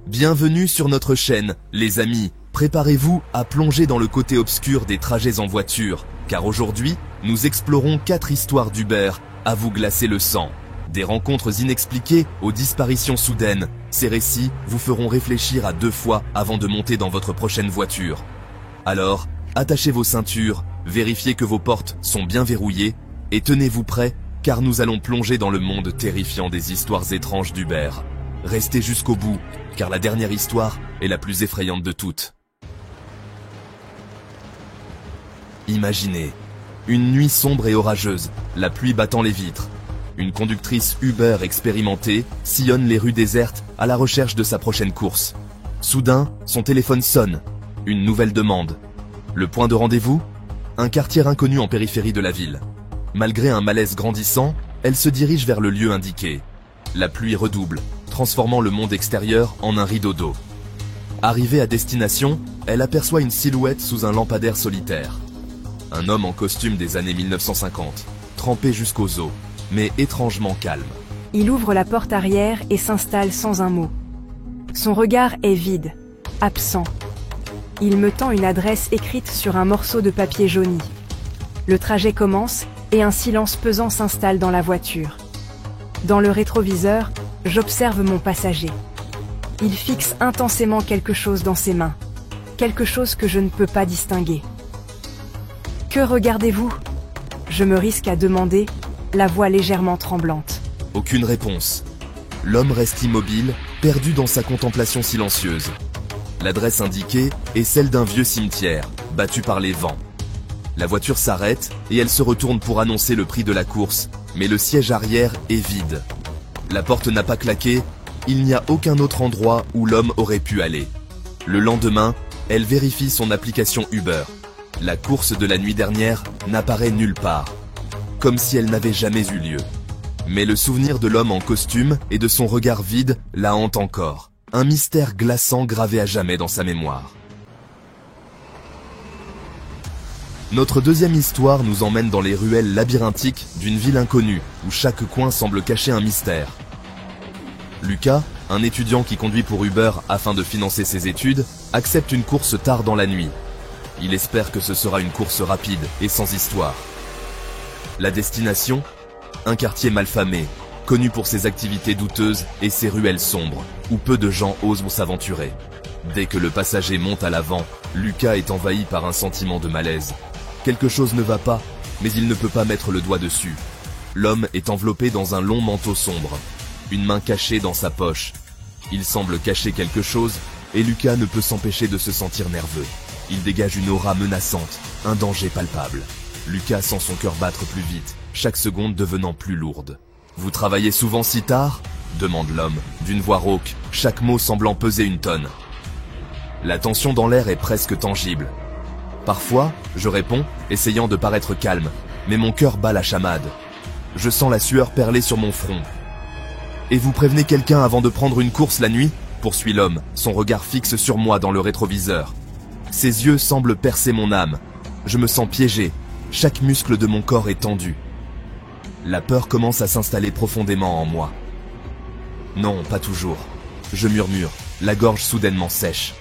Bienvenue sur notre chaîne, les amis. Préparez-vous à plonger dans le côté obscur des trajets en voiture, car aujourd'hui, nous explorons 4 histoires d'Uber à vous glacer le sang. Des rencontres inexpliquées aux disparitions soudaines, ces récits vous feront réfléchir à 2 fois avant de monter dans votre prochaine voiture. Alors, attachez vos ceintures, vérifiez que vos portes sont bien verrouillées et tenez-vous prêts, car nous allons plonger dans le monde terrifiant des histoires étranges d'Uber. Restez jusqu'au bout, car la dernière histoire est la plus effrayante de toutes. Imaginez, une nuit sombre et orageuse, la pluie battant les vitres. Une conductrice Uber expérimentée sillonne les rues désertes à la recherche de sa prochaine course. Soudain, son téléphone sonne. Une nouvelle demande. Le point de rendez-vous ? Un quartier inconnu en périphérie de la ville. Malgré un malaise grandissant, elle se dirige vers le lieu indiqué. La pluie redouble, transformant le monde extérieur en un rideau d'eau. Arrivée à destination, elle aperçoit une silhouette sous un lampadaire solitaire. Un homme en costume des années 1950, trempé jusqu'aux os, mais étrangement calme. Il ouvre la porte arrière et s'installe sans un mot. Son regard est vide, absent. Il me tend une adresse écrite sur un morceau de papier jauni. Le trajet commence et un silence pesant s'installe dans la voiture. Dans le rétroviseur, j'observe mon passager. Il fixe intensément quelque chose dans ses mains. Quelque chose que je ne peux pas distinguer. « Que regardez-vous » Je me risque à demander, la voix légèrement tremblante. Aucune réponse. L'homme reste immobile, perdu dans sa contemplation silencieuse. L'adresse indiquée est celle d'un vieux cimetière, battu par les vents. La voiture s'arrête et elle se retourne pour annoncer le prix de la course, mais le siège arrière est vide. La porte n'a pas claqué, il n'y a aucun autre endroit où l'homme aurait pu aller. Le lendemain, elle vérifie son application Uber. La course de la nuit dernière n'apparaît nulle part, comme si elle n'avait jamais eu lieu. Mais le souvenir de l'homme en costume et de son regard vide la hante encore. Un mystère glaçant gravé à jamais dans sa mémoire. Notre deuxième histoire nous emmène dans les ruelles labyrinthiques d'une ville inconnue, où chaque coin semble cacher un mystère. Lucas, un étudiant qui conduit pour Uber afin de financer ses études, accepte une course tard dans la nuit. Il espère que ce sera une course rapide et sans histoire. La destination ? Un quartier malfamé, connu pour ses activités douteuses et ses ruelles sombres, où peu de gens osent s'aventurer. Dès que le passager monte à l'avant, Lucas est envahi par un sentiment de malaise. Quelque chose ne va pas, mais il ne peut pas mettre le doigt dessus. L'homme est enveloppé dans un long manteau sombre, une main cachée dans sa poche. Il semble cacher quelque chose, et Lucas ne peut s'empêcher de se sentir nerveux. Il dégage une aura menaçante, un danger palpable. Lucas sent son cœur battre plus vite, chaque seconde devenant plus lourde. « Vous travaillez souvent si tard ?» demande l'homme, d'une voix rauque, chaque mot semblant peser une tonne. La tension dans l'air est presque tangible. Parfois, je réponds, essayant de paraître calme, mais mon cœur bat la chamade. Je sens la sueur perler sur mon front. « Et vous prévenez quelqu'un avant de prendre une course la nuit ?» poursuit l'homme, son regard fixe sur moi dans le rétroviseur. Ses yeux semblent percer mon âme. Je me sens piégé, chaque muscle de mon corps est tendu. La peur commence à s'installer profondément en moi. Non, pas toujours. Je murmure, la gorge soudainement sèche.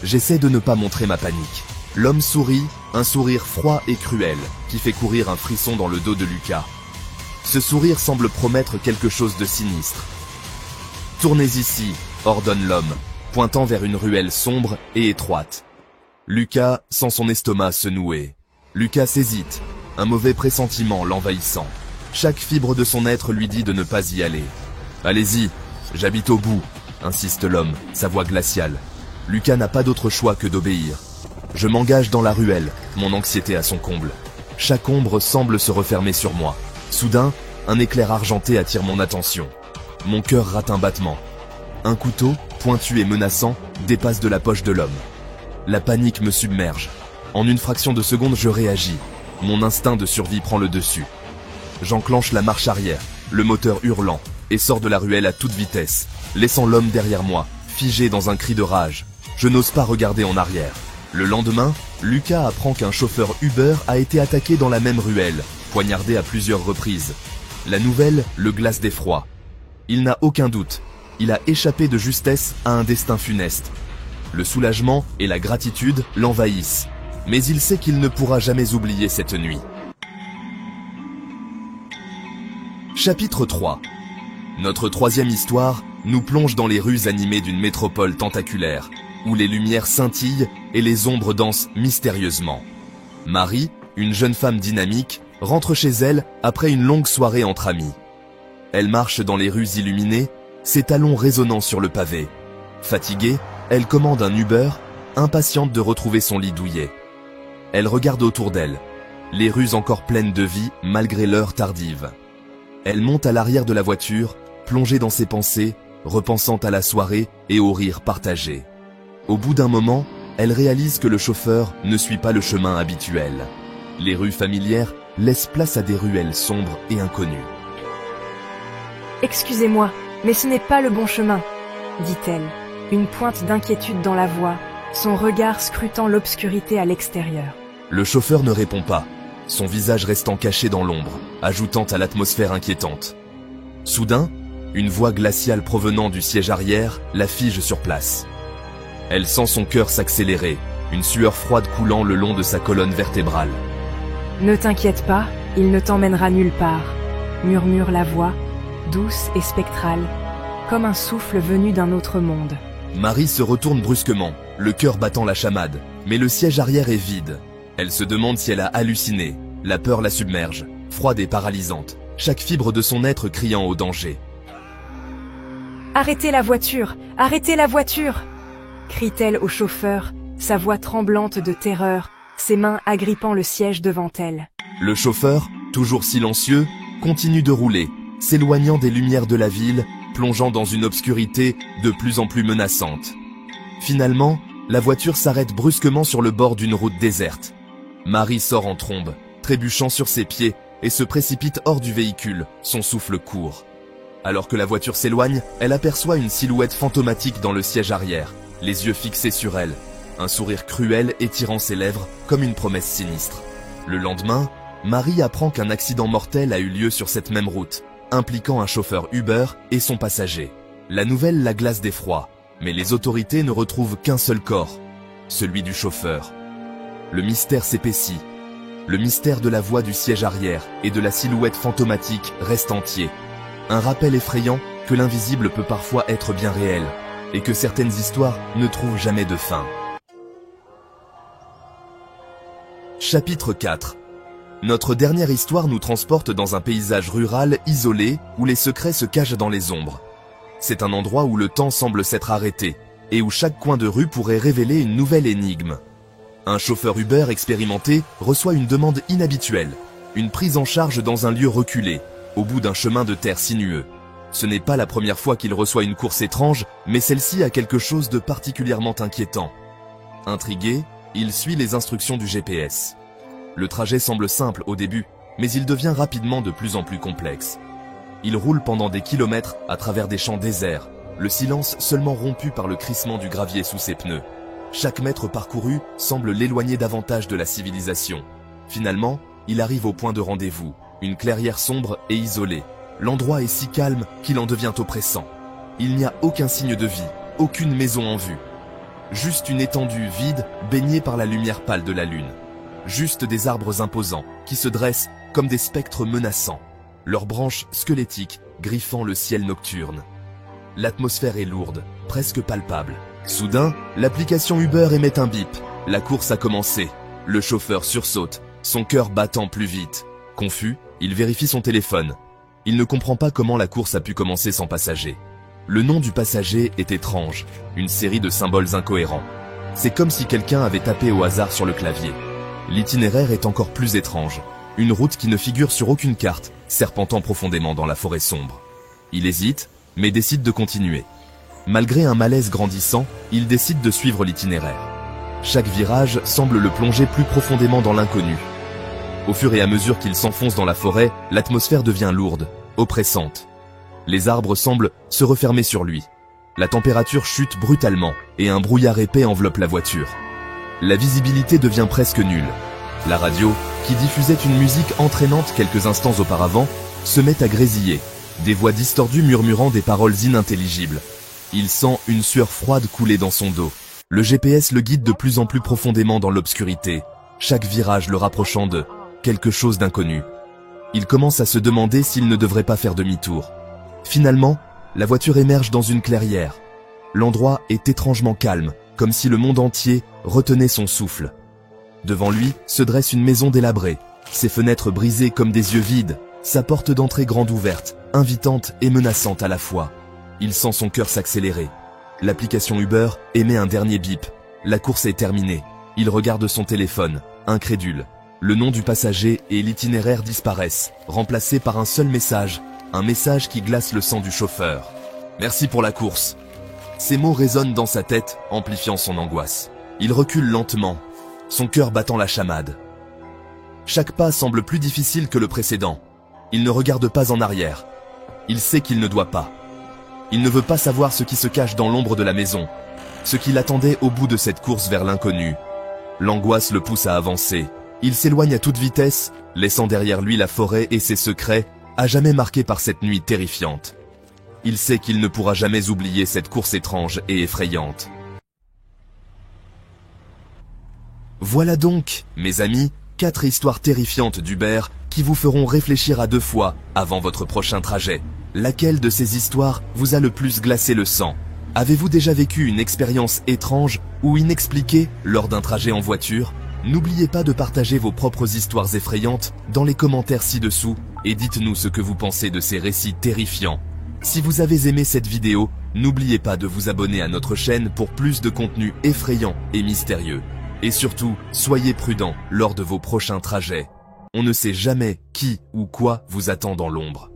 J'essaie de ne pas montrer ma panique. L'homme sourit, un sourire froid et cruel, qui fait courir un frisson dans le dos de Lucas. Ce sourire semble promettre quelque chose de sinistre. « Tournez ici », ordonne l'homme, pointant vers une ruelle sombre et étroite. Lucas sent son estomac se nouer. Lucas hésite, un mauvais pressentiment l'envahissant. Chaque fibre de son être lui dit de ne pas y aller. « Allez-y, j'habite au bout », insiste l'homme, sa voix glaciale. Lucas n'a pas d'autre choix que d'obéir. Je m'engage dans la ruelle, mon anxiété à son comble. Chaque ombre semble se refermer sur moi. Soudain, un éclair argenté attire mon attention. Mon cœur rate un battement. Un couteau, pointu et menaçant, dépasse de la poche de l'homme. La panique me submerge. En une fraction de seconde, je réagis. Mon instinct de survie prend le dessus. J'enclenche la marche arrière, le moteur hurlant, et sors de la ruelle à toute vitesse, laissant l'homme derrière moi, figé dans un cri de rage. Je n'ose pas regarder en arrière. Le lendemain, Lucas apprend qu'un chauffeur Uber a été attaqué dans la même ruelle, poignardé à plusieurs reprises. La nouvelle le glace d'effroi. Il n'a aucun doute. il a échappé de justesse à un destin funeste. Le soulagement et la gratitude l'envahissent, mais il sait qu'il ne pourra jamais oublier cette nuit. Chapitre 3. Notre troisième histoire nous plonge dans les rues animées d'une métropole tentaculaire, où les lumières scintillent et les ombres dansent mystérieusement. Marie, une jeune femme dynamique, rentre chez elle après une longue soirée entre amis. Elle marche dans les rues illuminées, ses talons résonnant sur le pavé. Fatiguée, elle commande un Uber, impatiente de retrouver son lit douillet. Elle regarde autour d'elle, les rues encore pleines de vie malgré l'heure tardive. Elle monte à l'arrière de la voiture, plongée dans ses pensées, repensant à la soirée et au rire partagé. Au bout d'un moment, elle réalise que le chauffeur ne suit pas le chemin habituel. Les rues familières laissent place à des ruelles sombres et inconnues. « Excusez-moi, mais ce n'est pas le bon chemin, » dit-elle, une pointe d'inquiétude dans la voix, son regard scrutant l'obscurité à l'extérieur. Le chauffeur ne répond pas, son visage restant caché dans l'ombre, ajoutant à l'atmosphère inquiétante. Soudain, une voix glaciale provenant du siège arrière la fige sur place. Elle sent son cœur s'accélérer, une sueur froide coulant le long de sa colonne vertébrale. « Ne t'inquiète pas, il ne t'emmènera nulle part », murmure la voix, douce et spectrale, comme un souffle venu d'un autre monde. Marie se retourne brusquement, le cœur battant la chamade, mais le siège arrière est vide. Elle se demande si elle a halluciné, la peur la submerge, froide et paralysante, chaque fibre de son être criant au danger. « Arrêtez la voiture! Arrêtez la voiture !» crie-t-elle au chauffeur, sa voix tremblante de terreur, ses mains agrippant le siège devant elle. Le chauffeur, toujours silencieux, continue de rouler, s'éloignant des lumières de la ville, plongeant dans une obscurité de plus en plus menaçante. Finalement, la voiture s'arrête brusquement sur le bord d'une route déserte. Marie sort en trombe, trébuchant sur ses pieds, et se précipite hors du véhicule, son souffle court. Alors que la voiture s'éloigne, elle aperçoit une silhouette fantomatique dans le siège arrière, les yeux fixés sur elle, un sourire cruel étirant ses lèvres comme une promesse sinistre. Le lendemain, Marie apprend qu'un accident mortel a eu lieu sur cette même route, impliquant un chauffeur Uber et son passager. La nouvelle la glace d'effroi, mais les autorités ne retrouvent qu'un seul corps, celui du chauffeur. Le mystère s'épaissit. Le mystère de la voix du siège arrière et de la silhouette fantomatique reste entier. Un rappel effrayant que l'invisible peut parfois être bien réel, et que certaines histoires ne trouvent jamais de fin. Chapitre 4. Notre dernière histoire nous transporte dans un paysage rural isolé où les secrets se cachent dans les ombres. C'est un endroit où le temps semble s'être arrêté et où chaque coin de rue pourrait révéler une nouvelle énigme. Un chauffeur Uber expérimenté reçoit une demande inhabituelle, une prise en charge dans un lieu reculé, au bout d'un chemin de terre sinueux. Ce n'est pas la première fois qu'il reçoit une course étrange, mais celle-ci a quelque chose de particulièrement inquiétant. Intrigué, il suit les instructions du GPS. Le trajet semble simple au début, mais il devient rapidement de plus en plus complexe. Il roule pendant des kilomètres à travers des champs déserts, le silence seulement rompu par le crissement du gravier sous ses pneus. Chaque mètre parcouru semble l'éloigner davantage de la civilisation. Finalement, il arrive au point de rendez-vous, une clairière sombre et isolée. L'endroit est si calme qu'il en devient oppressant. Il n'y a aucun signe de vie, aucune maison en vue. Juste une étendue vide baignée par la lumière pâle de la lune. Juste des arbres imposants qui se dressent comme des spectres menaçants, leurs branches squelettiques griffant le ciel nocturne. L'atmosphère est lourde, presque palpable. Soudain, l'application Uber émet un bip. La course a commencé. Le chauffeur sursaute, son cœur battant plus vite. Confus, il vérifie son téléphone. Il ne comprend pas comment la course a pu commencer sans passager. Le nom du passager est étrange, une série de symboles incohérents. C'est comme si quelqu'un avait tapé au hasard sur le clavier. L'itinéraire est encore plus étrange. Une route qui ne figure sur aucune carte, serpentant profondément dans la forêt sombre. Il hésite, mais décide de continuer. Malgré un malaise grandissant, il décide de suivre l'itinéraire. Chaque virage semble le plonger plus profondément dans l'inconnu. Au fur et à mesure qu'il s'enfonce dans la forêt, l'atmosphère devient lourde, oppressante. Les arbres semblent se refermer sur lui. La température chute brutalement et un brouillard épais enveloppe la voiture. La visibilité devient presque nulle. La radio, qui diffusait une musique entraînante quelques instants auparavant, se met à grésiller. des voix distordues murmurant des paroles inintelligibles. Il sent une sueur froide couler dans son dos. Le GPS le guide de plus en plus profondément dans l'obscurité, chaque virage le rapprochant de quelque chose d'inconnu. Il commence à se demander s'il ne devrait pas faire demi-tour. Finalement, la voiture émerge dans une clairière. L'endroit est étrangement calme, comme si le monde entier retenait son souffle. Devant lui se dresse une maison délabrée, ses fenêtres brisées comme des yeux vides, sa porte d'entrée grande ouverte, invitante et menaçante à la fois. Il sent son cœur s'accélérer. L'application Uber émet un dernier bip. La course est terminée. Il regarde son téléphone, incrédule. Le nom du passager et l'itinéraire disparaissent, remplacés par un seul message, un message qui glace le sang du chauffeur. « Merci pour la course ». Ces mots résonnent dans sa tête, amplifiant son angoisse. Il recule lentement, son cœur battant la chamade. Chaque pas semble plus difficile que le précédent. Il ne regarde pas en arrière. Il sait qu'il ne doit pas. Il ne veut pas savoir ce qui se cache dans l'ombre de la maison, ce qui l'attendait au bout de cette course vers l'inconnu. L'angoisse le pousse à avancer. Il s'éloigne à toute vitesse, laissant derrière lui la forêt et ses secrets, à jamais marqués par cette nuit terrifiante. Il sait qu'il ne pourra jamais oublier cette course étrange et effrayante. Voilà donc, mes amis, 4 histoires terrifiantes d'Uber qui vous feront réfléchir à 2 fois avant votre prochain trajet. Laquelle de ces histoires vous a le plus glacé le sang? Avez-vous déjà vécu une expérience étrange ou inexpliquée lors d'un trajet en voiture? N'oubliez pas de partager vos propres histoires effrayantes dans les commentaires ci-dessous et dites-nous ce que vous pensez de ces récits terrifiants. Si vous avez aimé cette vidéo, n'oubliez pas de vous abonner à notre chaîne pour plus de contenu effrayant et mystérieux. Et surtout, soyez prudents lors de vos prochains trajets. On ne sait jamais qui ou quoi vous attend dans l'ombre.